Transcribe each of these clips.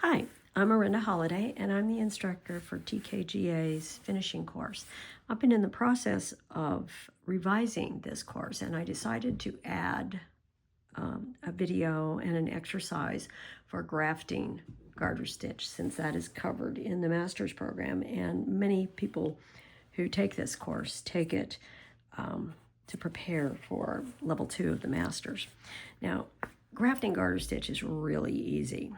Hi, I'm Arenda Holladay, and I'm the instructor for TKGA's finishing course. I've been in the process of revising this course, and I decided to add a video and an exercise for grafting garter stitch, since that is covered in the master's program, and many people who take this course take it to prepare for level 2 of the master's. Now, grafting garter stitch is really easy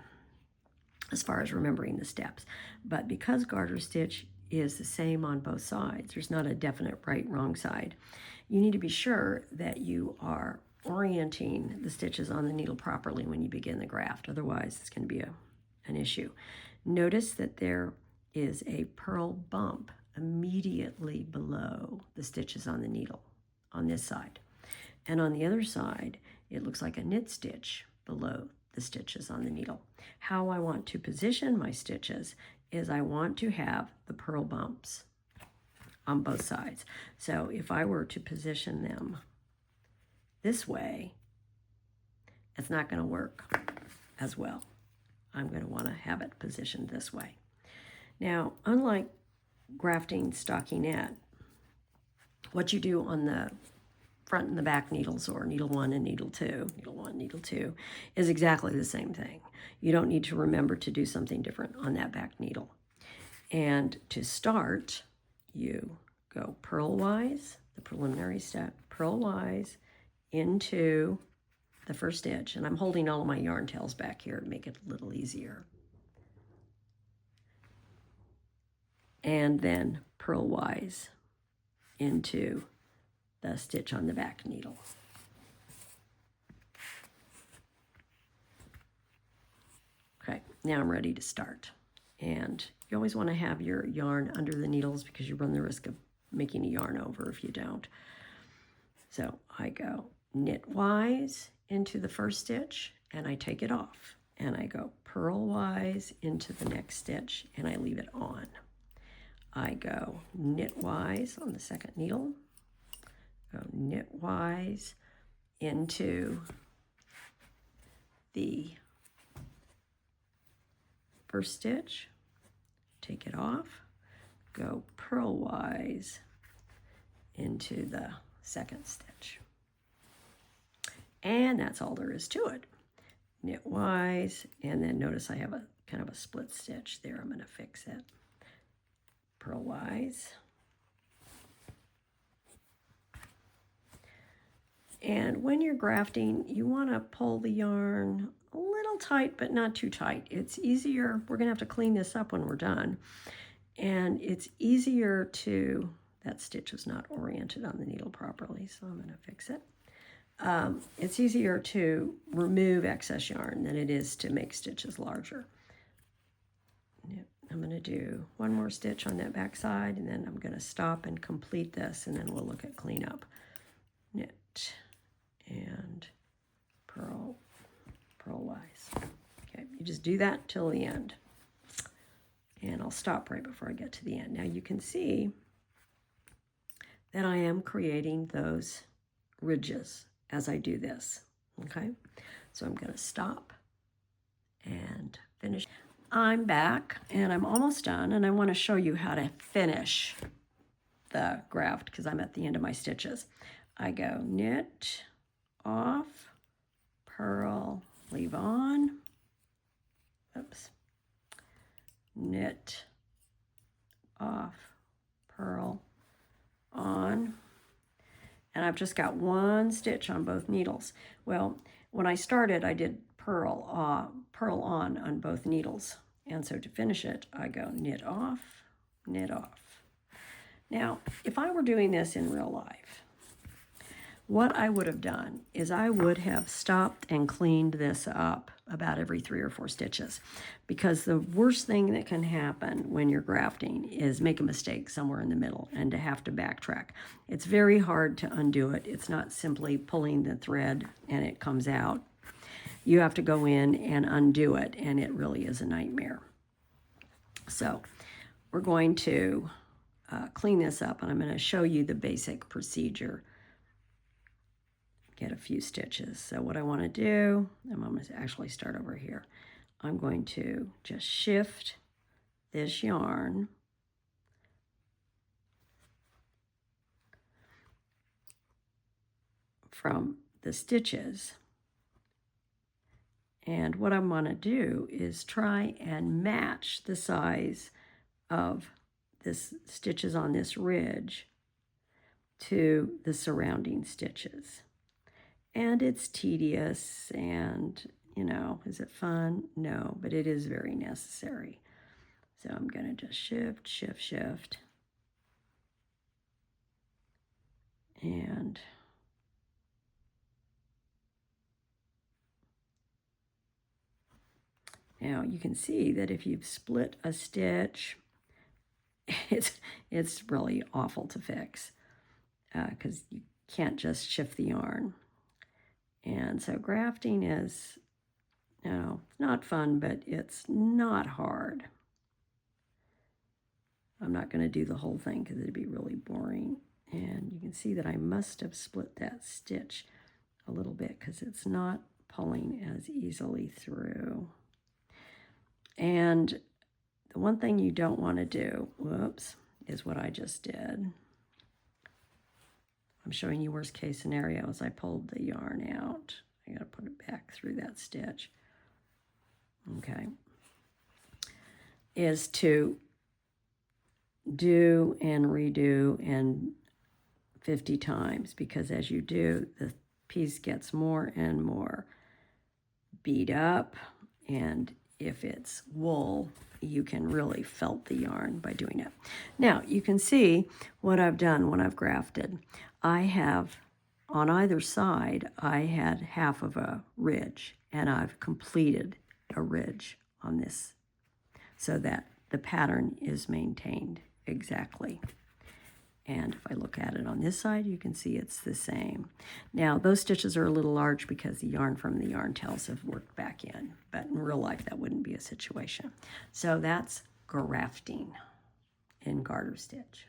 as far as remembering the steps. But because garter stitch is the same on both sides, there's not a definite right, wrong side, you need to be sure that you are orienting the stitches on the needle properly when you begin the graft. Otherwise, it's going to be an issue. Notice that there is a purl bump immediately below the stitches on the needle on this side. And on the other side, it looks like a knit stitch below the stitches on the needle. How I want to position my stitches is I want to have the purl bumps on both sides. So if I were to position them this way, it's not going to work as well. I'm going to want to have it positioned this way. Now, unlike grafting stockinette, what you do on the front and the back needles, or needle 1 and needle 2, needle 1, needle 2, is exactly the same thing. You don't need to remember to do something different on that back needle. And to start, you go purlwise, the preliminary step, purlwise into the first stitch. And I'm holding all of my yarn tails back here to make it a little easier. And then purlwise into the stitch on the back needle. Okay, now I'm ready to start. And you always want to have your yarn under the needles because you run the risk of making a yarn over if you don't. So I go knitwise into the first stitch and I take it off. And I go purlwise into the next stitch and I leave it on. I go knitwise on the second needle. Go knitwise into the first stitch, take it off, go purlwise into the second stitch. And that's all there is to it. Knitwise, and then notice I have a kind of a split stitch there. I'm going to fix it. Purlwise. And when you're grafting, you want to pull the yarn a little tight, but not too tight. It's easier. We're going to have to clean this up when we're done. And it's easier to, that stitch is not oriented on the needle properly, so I'm going to fix it. It's easier to remove excess yarn than it is to make stitches larger. I'm going to do one more stitch on that back side, and then I'm going to stop and complete this, and then we'll look at cleanup. Knit and purlwise. Okay, you just do that till the end. And I'll stop right before I get to the end. Now you can see that I am creating those ridges as I do this, okay? So I'm gonna stop and finish. I'm back and I'm almost done, and I wanna show you how to finish the graft because I'm at the end of my stitches. I go knit, off, purl, leave on, oops, knit, off, purl, on, and I've just got one stitch on both needles. Well, when I started, I did purl on both needles, and so to finish it, I go knit off, knit off. Now, if I were doing this in real life, what I would have done is I would have stopped and cleaned this up about every 3 or 4 stitches, because the worst thing that can happen when you're grafting is make a mistake somewhere in the middle and to have to backtrack. It's very hard to undo it. It's not simply pulling the thread and it comes out. You have to go in and undo it, and it really is a nightmare. So we're going to clean this up, and I'm going to show you the basic procedure. Get a few stitches. So what I want to do, I'm going to actually start over here. I'm going to just shift this yarn from the stitches. And what I'm going to do is try and match the size of this stitches on this ridge to the surrounding stitches. And it's tedious and, you know, is it fun? No, but it is very necessary. So I'm going to just shift, shift, shift. And now you can see that if you've split a stitch, it's really awful to fix because you can't just shift the yarn. And so grafting is, you know, not fun, but it's not hard. I'm not going to do the whole thing because it'd be really boring. And you can see that I must have split that stitch a little bit because it's not pulling as easily through. And the one thing you don't want to do, whoops, is what I just did. I'm showing you worst case scenarios. I pulled the yarn out. I got to put it back through that stitch. Okay. Is to do and redo and 50 times, because as you do, the piece gets more and more beat up, and if it's wool, you can really felt the yarn by doing it. Now, you can see what I've done when I've grafted. I have, on either side, I had half of a ridge, and I've completed a ridge on this so that the pattern is maintained exactly. And if I look at it on this side, you can see it's the same. Now, those stitches are a little large because the yarn from the yarn tails have worked back in, but in real life, that wouldn't be a situation. So that's grafting in garter stitch.